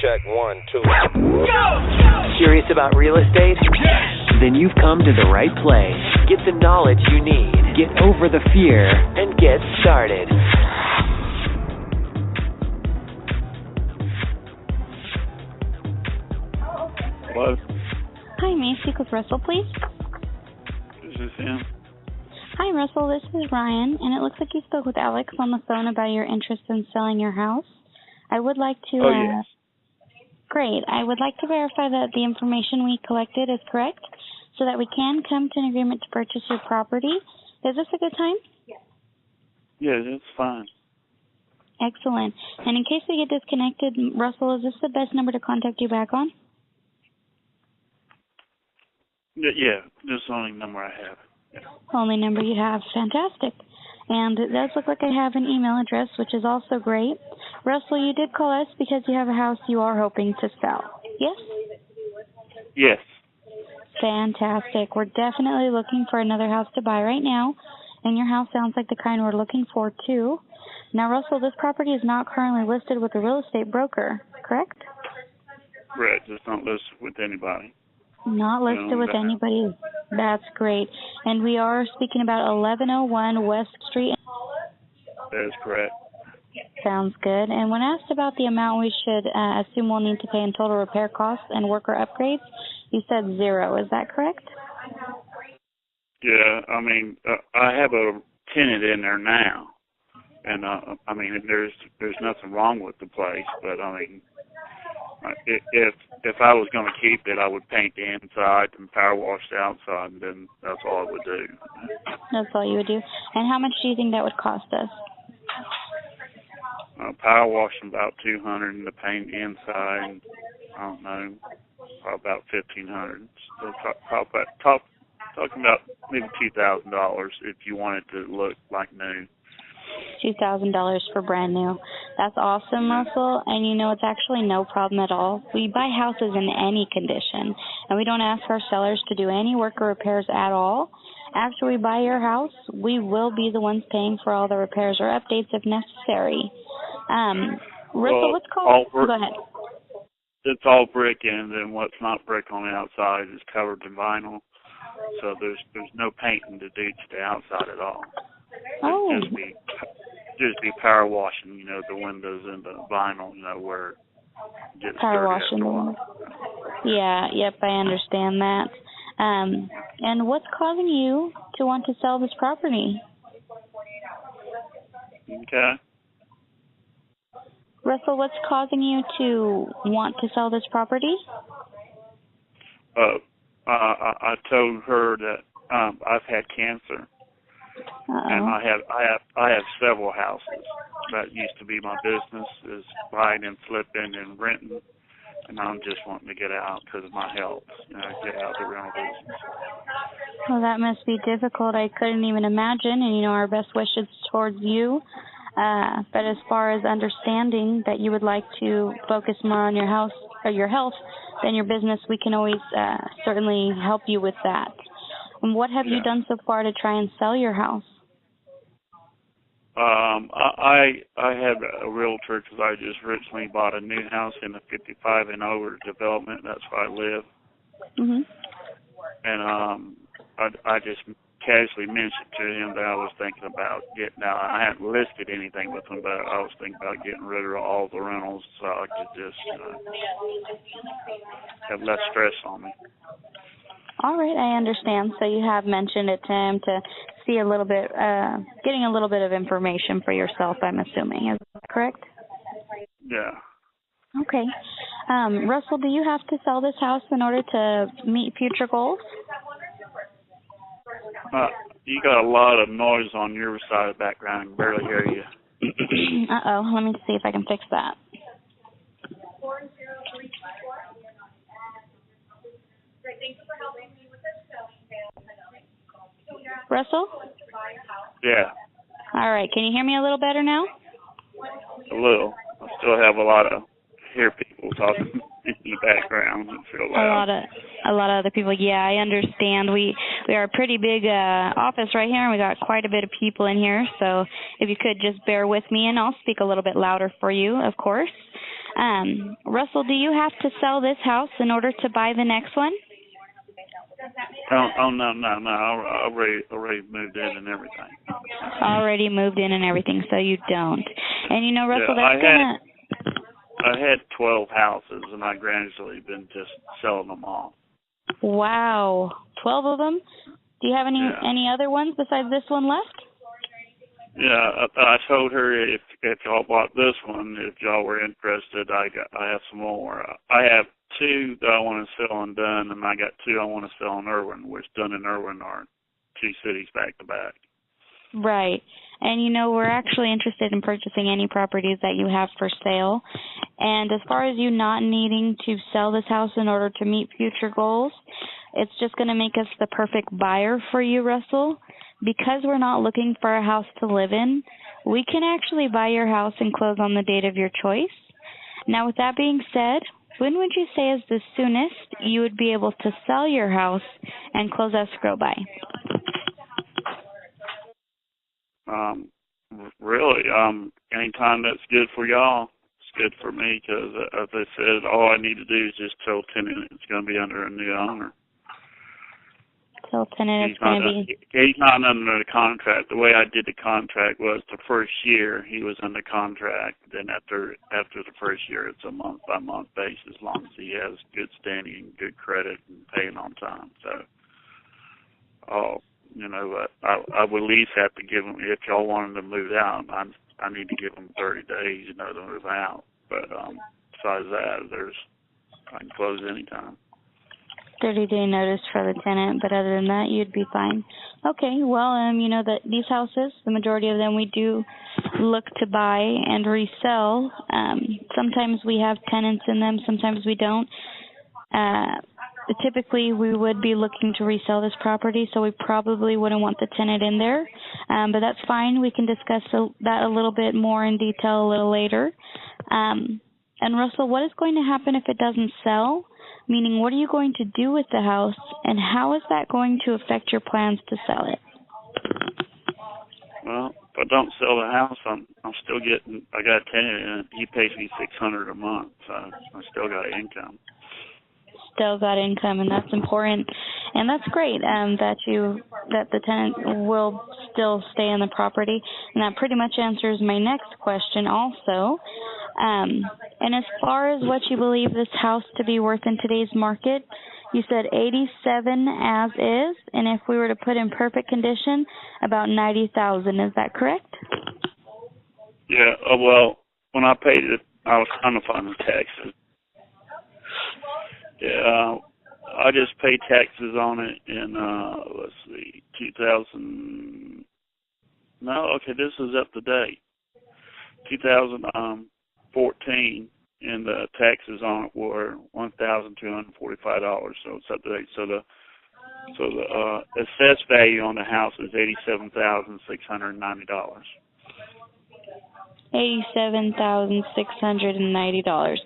Check 1, 2. Go! Curious about real estate? Yes! Then you've come to the right place. Get the knowledge you need. Get over the fear and get started. Hello? Hi, may I speak with Russell, please? Is this him? Hi, Russell. This is Ryan, and it looks like you spoke with Alex on the phone about your interest in selling your house. I would like to... yes. Great. I would like to verify that the information we collected is correct so that we can come to an agreement to purchase your property. Is this a good time? Yes, it's fine. Excellent. And in case we get disconnected, Russell, is this the best number to contact you back on? Yeah, this is the only number I have. Yeah. Only number you have. Fantastic. And it does look like I have an email address, which is also great. Russell, you did call us because you have a house you are hoping to sell. Yes? Yes. Fantastic. We're definitely looking for another house to buy right now, and your house sounds like the kind we're looking for, too. Now, Russell, this property is not currently listed with a real estate broker, correct? Correct. It's not listed with anybody. Not listed with anybody. That's great. And we are speaking about 1101 West Street. That is correct. Sounds good. And when asked about the amount we should assume we'll need to pay in total repair costs and worker upgrades, you said $0. Is that correct? Yeah, I mean, I have a tenant in there now. And, I mean, there's nothing wrong with the place, but, I mean, if I was going to keep it, I would paint the inside and power wash the outside, and then that's all I would do. That's all you would do. And how much do you think that would cost us? Power washing about $200, and the paint the inside, I don't know, probably about $1,500. So talking about maybe $2,000 if you want it to look like new. $2,000 for brand new. That's awesome, Russell. And you know, it's actually no problem at all. We buy houses in any condition, and we don't ask our sellers to do any work or repairs at all. After we buy your house, we will be the ones paying for all the repairs or updates if necessary. Russell, what's called? Go ahead. It's all brick, and then what's not brick on the outside is covered in vinyl. So there's no painting to do to the outside at all. Oh. Just be power washing, you know, the windows and the vinyl, you know, where it gets power dirty after a washing. while. Yeah, yep, I understand that. And what's causing you to want to sell this property? Okay. Russell, what's causing you to want to sell this property? I told her that I've had cancer. And I have several houses. That used to be my business, is buying and flipping and renting, and I'm just wanting to get out because of my health, get out of the rental business. Well, that must be difficult. I couldn't even imagine, and our best wishes towards you. But as far as understanding that you would like to focus more on your house or your health than your business, we can always certainly help you with that. And what have you done so far to try and sell your house? I have a realtor because I just recently bought a new house in the 55 and over development. That's where I live. Mhm. And I just casually mentioned to him that I was thinking about getting out. I hadn't listed anything with him, but I was thinking about getting rid of all the rentals so I could just have less stress on me. All right, I understand. So you have mentioned it to him to see a little bit, getting a little bit of information for yourself, I'm assuming. Is that correct? Yeah. Okay. Russell, do you have to sell this house in order to meet future goals? You got a lot of noise on your side of the background. I can barely hear you. Uh-oh. Let me see if I can fix that. Russell? Yeah. All right. Can you hear me a little better now? A little. I still have a lot of hear people talking in the background. It's real loud. A lot of other people. Yeah, I understand. We are a pretty big office right here, and we got quite a bit of people in here. So if you could just bear with me, and I'll speak a little bit louder for you, of course. Russell, do you have to sell this house in order to buy the next one? Oh no. I already moved in and everything. Already moved in and everything, so you don't. And you know, Russell, yeah, I had 12 houses, and I gradually been just selling them all. Wow, 12 of them? Do you have any other ones besides this one left? Yeah, I told her if y'all bought this one, if y'all were interested, I have some more. I have 2 that I want to sell in Dunn, and I got 2 I want to sell in Irwin, which Dunn and Irwin are 2 cities back to back. Right. And, you know, we're actually interested in purchasing any properties that you have for sale. And as far as you not needing to sell this house in order to meet future goals, it's just going to make us the perfect buyer for you, Russell. Because we're not looking for a house to live in, we can actually buy your house and close on the date of your choice. Now, with that being said, when would you say is the soonest you would be able to sell your house and close escrow by? Really, anytime that's good for y'all, it's good for me because, as I said, all I need to do is just tell tenant it's going to be under a new owner. Tell tenant it's going to be... He's not under the contract. The way I did the contract was the first year he was under contract. Then after the first year, it's a month-by-month basis as long as he has good standing, good credit, and paying on time. So, you know, I would at least have to give him, if y'all wanted to move out, I need to give them 30 days, you know, to move out. But besides that, I can close anytime. 30-day notice for the tenant, but other than that, you'd be fine. Okay, well, you know that these houses, the majority of them we do look to buy and resell. Sometimes we have tenants in them, sometimes we don't. Typically, we would be looking to resell this property, so we probably wouldn't want the tenant in there. But that's fine. We can discuss that a little bit more in detail a little later. And Russell, what is going to happen if it doesn't sell? Meaning, what are you going to do with the house, and how is that going to affect your plans to sell it? Well, if I don't sell the house, I'm still getting. I got a tenant, and he pays me $600 a month, so I still got income. Still got income, and that's important, and that's great. That the tenant will still stay in the property, and that pretty much answers my next question also. And as far as what you believe this house to be worth in today's market, you said 87 as is, and if we were to put in perfect condition, about 90,000. Is that correct? Yeah. Well, when I paid it, I was trying to find the taxes. Yeah. I just paid taxes on it in 2000. No, okay, this is up to date. 2014, and the taxes on it were $1,245. So it's up to date. So the assessed value on the house is $87,690. $87,690.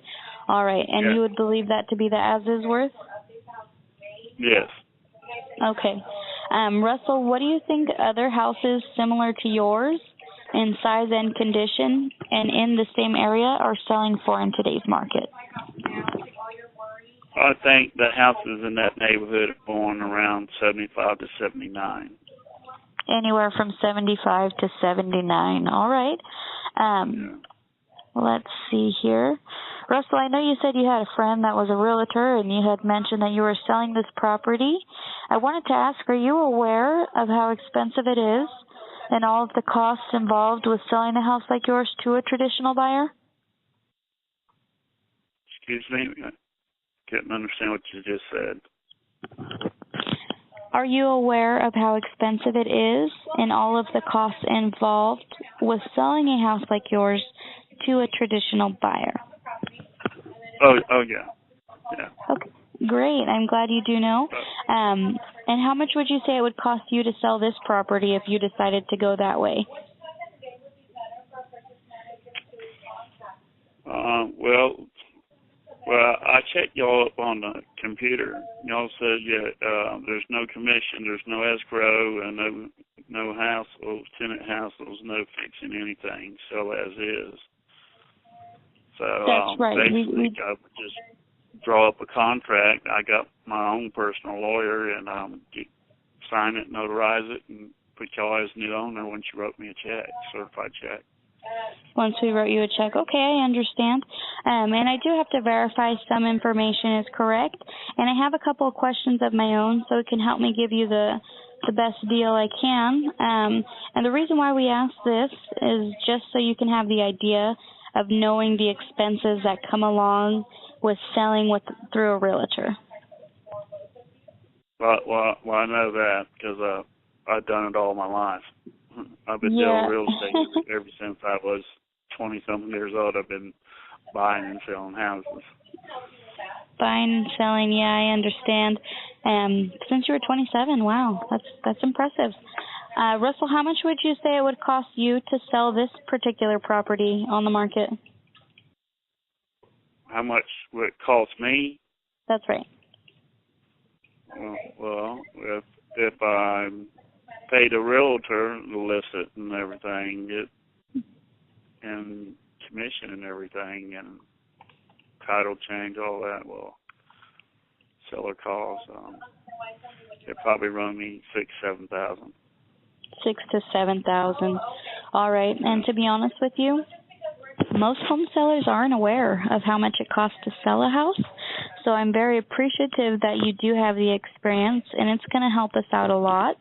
All right, and yeah. You would believe that to be the as-is worth? Yes. Okay. Russell, what do you think other houses similar to yours in size and condition and in the same area are selling for in today's market? I think the houses in that neighborhood are going around 75 to 79. Anywhere from 75 to 79. All right. Let's see here. Russell, I know you said you had a friend that was a realtor and you had mentioned that you were selling this property. I wanted to ask, are you aware of how expensive it is and all of the costs involved with selling a house like yours to a traditional buyer? Excuse me? I couldn't understand what you just said. Are you aware of how expensive it is and all of the costs involved with selling a house like yours to a traditional buyer? Oh yeah. Yeah. Okay, great. I'm glad you do know. And how much would you say it would cost you to sell this property if you decided to go that way? Well, I checked y'all up on the computer. Y'all said, there's no commission, there's no escrow, and no hassles, tenant hassles, no fixing anything, sell as is. So That's right. basically, I would just draw up a contract. I got my own personal lawyer, and sign it, notarize it, and put y'all as new owner once you wrote me a check, certified check. Once we wrote you a check. Okay, I understand. And I do have to verify some information is correct. And I have a couple of questions of my own so it can help me give you the best deal I can. And the reason why we ask this is just so you can have the idea of knowing the expenses that come along with selling through a realtor. Well, I know that because I've done it all my life. I've been doing real estate ever since I was 20-something years old. I've been buying and selling houses. Buying and selling, yeah, I understand. Since you were 27, wow, that's impressive. Russell, how much would you say it would cost you to sell this particular property on the market? How much would it cost me? That's right. Well, if I paid a realtor to list it and everything, and commission and everything, and title change, all that, well, seller costs, it probably run me $6,000 to $7,000. $6,000 to $7,000. All right. And to be honest with you, most home sellers aren't aware of how much it costs to sell a house. So I'm very appreciative that you do have the experience, and it's going to help us out a lot.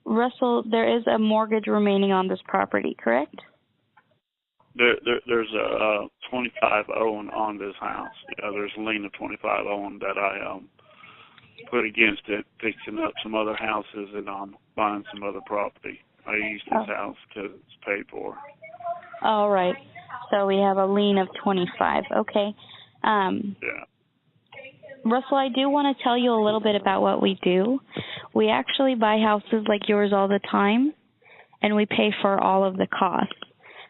Russell, there is a mortgage remaining on this property, correct? There's a 25 owing on this house. There's a lien of 25 owing that I put against it, fixing up some other houses and buying some other property. I used this house because it's paid for. All right. So we have a lien of 25. Okay. Yeah. Russell, I do want to tell you a little bit about what we do. We actually buy houses like yours all the time, and we pay for all of the costs.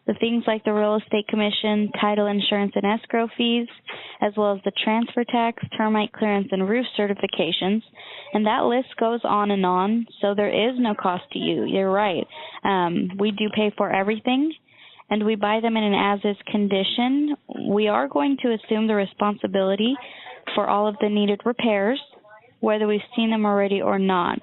The things like the real estate commission, title insurance, and escrow fees, as well as the transfer tax, termite clearance, and roof certifications. And that list goes on, so there is no cost to you. You're right. We do pay for everything, and we buy them in an as-is condition. We are going to assume the responsibility for all of the needed repairs, whether we've seen them already or not.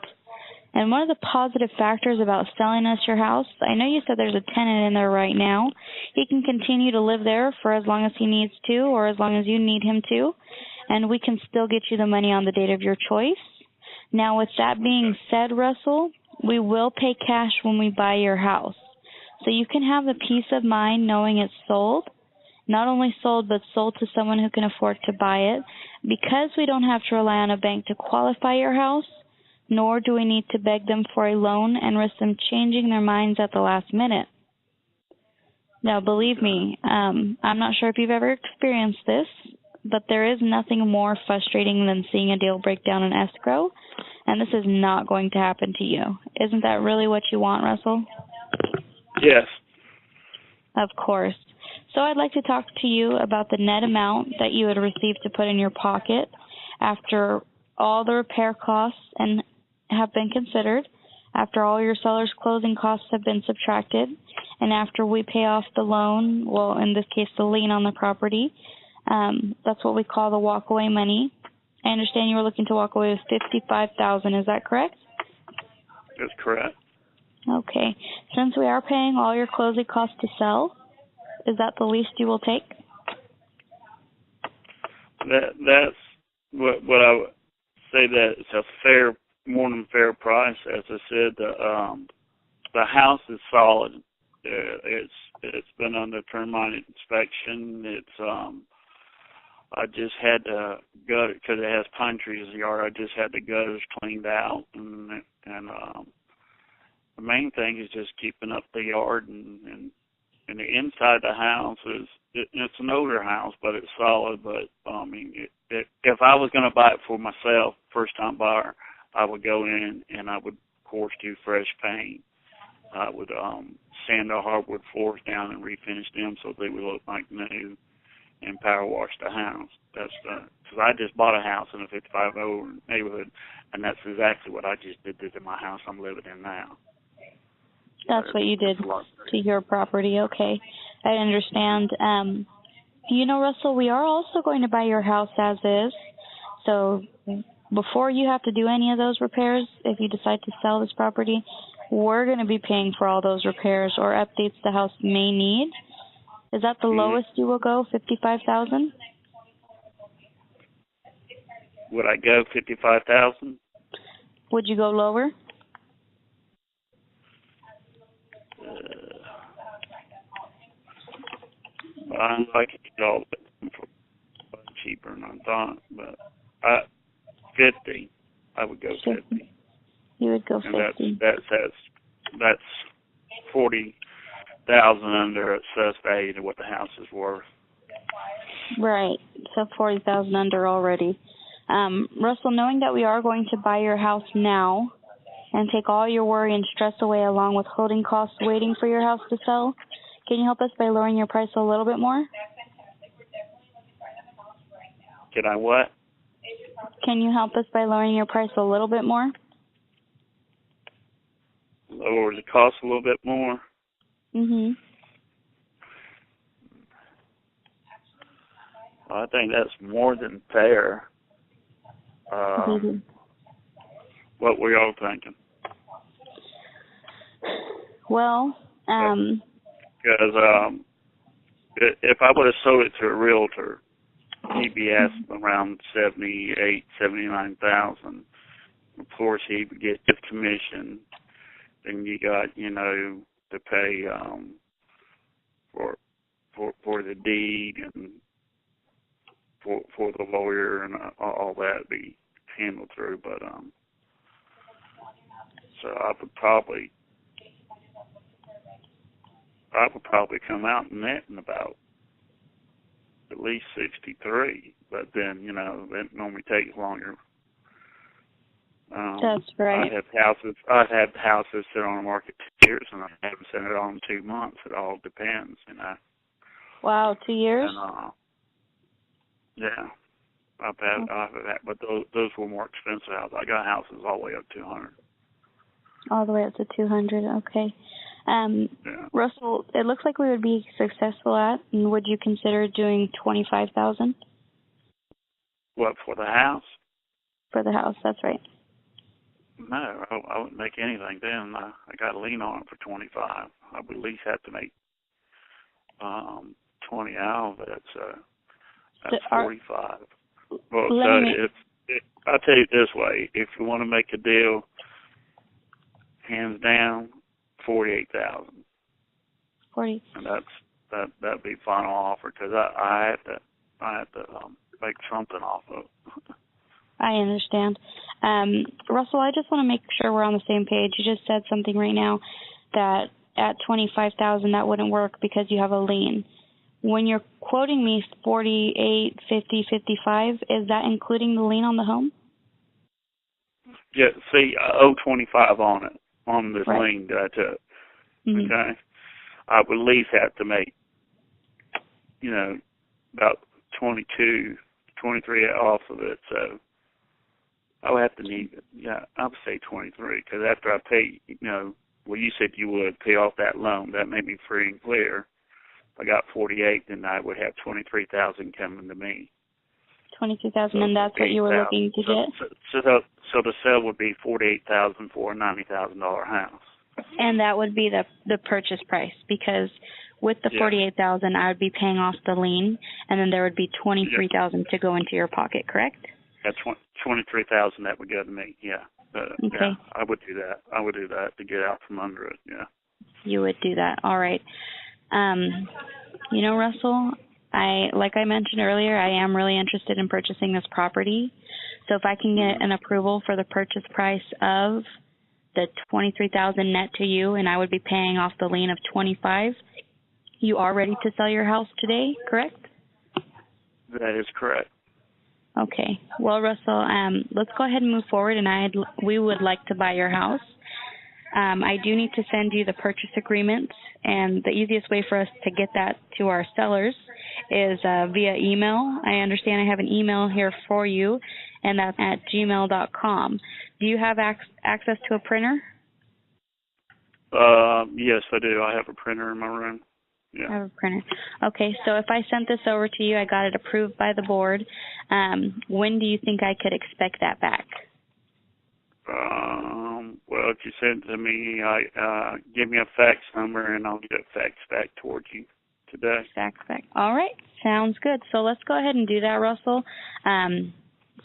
And one of the positive factors about selling us your house, I know you said there's a tenant in there right now. He can continue to live there for as long as he needs to or as long as you need him to, and we can still get you the money on the date of your choice. Now, with that being said, Russell, we will pay cash when we buy your house. So you can have the peace of mind knowing it's sold. Not only sold, but sold to someone who can afford to buy it. Because we don't have to rely on a bank to qualify your house, nor do we need to beg them for a loan and risk them changing their minds at the last minute. Now, believe me, I'm not sure if you've ever experienced this, but there is nothing more frustrating than seeing a deal break down in escrow, and this is not going to happen to you. Isn't that really what you want, Russell? Yes. Of course. So I'd like to talk to you about the net amount that you would receive to put in your pocket after all the repair costs and have been considered, after all your seller's closing costs have been subtracted, and after we pay off the loan, well, in this case, the lien on the property. That's what we call the walkaway money. I understand you were looking to walk away with $55,000. Is that correct? That's correct. Okay. Since we are paying all your closing costs to sell, is that the least you will take? That's what I would say, that it's a more than fair price. As I said, the house is solid. It's been under termite inspection. I just had to gut it because it has pine trees in the yard. I just had the gutters cleaned out, and the main thing is just keeping up the yard and the inside the house it's an older house, but it's solid. But I mean, if I was going to buy it for myself, first time buyer, I would go in and I would, of course, do fresh paint. I would sand the hardwood floors down and refinish them so they would look like new, and power wash the house. That's because I just bought a house in a 55-year-old neighborhood, and that's exactly what I just did to my house I'm living in now. That's what you did to your property, okay. I understand. Russell, we are also going to buy your house as is. So before you have to do any of those repairs, if you decide to sell this property, we're going to be paying for all those repairs or updates the house may need. Is that the lowest you will go, $55,000? Would I go $55,000? Would you go lower? I'd like to get all of it for cheaper than I thought, but 50. I would go 50. You would go 50. And that's 40,000 under assessed value to what the house is worth. Right. So 40,000 under already. Russell, knowing that we are going to buy your house now and take all your worry and stress away along with holding costs waiting for your house to sell, can you help us by lowering your price a little bit more? Can I what? Can you help us by lowering your price a little bit more? Lower the cost a little bit more? Mm-hmm. Well, I think that's more than fair. What were y'all thinking? Well, because if I would have sold it to a realtor, he'd be asking around $78,000, $79,000. Of course, he would get his commission. Then you got, to pay for the deed and for the lawyer and all that be handled through. But so I would probably come out net in about at least 63. But then it normally takes longer. That's right. I've had houses sit on the market 2 years, and I haven't sent it on 2 months. It all depends, Wow, 2 years? And, yeah, I've had, but those were more expensive houses. I got houses all the way up to 200. All the way up to 200. Okay. Yeah. Russell, it looks like we would be successful at, and would you consider doing $25,000? What, for the house? For the house, that's right. No, I wouldn't make anything then. I got a lien on it for 25. I would at least have to make 20 out of it. So that's 45. Well, so I'll tell you this way: if you want to make a deal, hands down, 48,000. 40. And that'd be final offer because I have to make something off of it. I understand. Russell, I just want to make sure we're on the same page. You just said something right now that at $25,000 that wouldn't work because you have a lien. When you're quoting me 48, 50, 55, is that including the lien on the home? Yeah, see, I owe 25 on it, on this right. lien that I took. Mm-hmm. Okay? I would at least have to make, about 22, 23 off of it, so I would have to I would say 23, because after I pay, you said you would pay off that loan, that made me free and clear. If I got 48, then I would have 23,000 coming to me. 22,000, and that's what you were looking to get? So the sale would be $48,000 for a $90,000 house. And that would be the purchase price, because with the $48,000, I would be paying off the lien, and then there would be $23,000 to go into your pocket, correct? That's $23,000 that would go to me. Yeah. Okay. Yeah, I would do that. I would do that to get out from under it. Yeah. You would do that. All right. Russell, like I mentioned earlier, I am really interested in purchasing this property. So if I can get an approval for the purchase price of the $23,000 net to you, and I would be paying off the lien of $25,000, you are ready to sell your house today, correct? That is correct. Okay. Well, Russell, let's go ahead and move forward, and we would like to buy your house. I do need to send you the purchase agreement, and the easiest way for us to get that to our sellers is via email. I understand I have an email here for you, and that's at gmail.com. Do you have access to a printer? Yes, I do. I have a printer in my room. Yeah. I have a printer. Okay, so if I sent this over to you, I got it approved by the board. When do you think I could expect that back? Well, if you send it to me, give me a fax number, and I'll get it faxed back towards you today. Fax back. All right, sounds good. So let's go ahead and do that, Russell.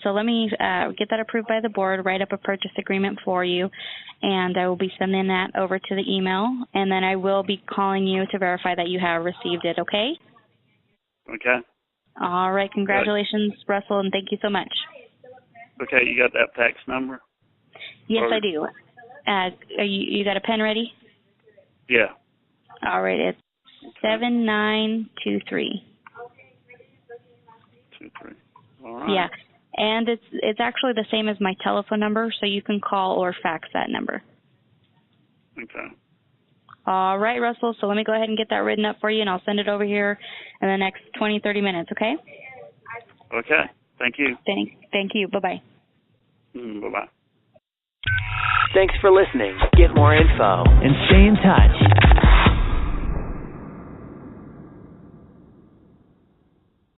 So let me get that approved by the board, write up a purchase agreement for you, and I will be sending that over to the email, and then I will be calling you to verify that you have received it, okay? Okay. All right, congratulations, Russell, and thank you so much. Okay, you got that fax number? Yes, I do. You got a pen ready? Yeah. All right, it's 7923. 23. All right. Yeah, and it's actually the same as my telephone number, so you can call or fax that number. Okay. All right, Russell, so let me go ahead and get that written up for you, and I'll send it over here in the next 20, 30 minutes, okay? Okay. Thank you. Thank you. Bye-bye. Bye-bye. Thanks for listening. Get more info and stay in touch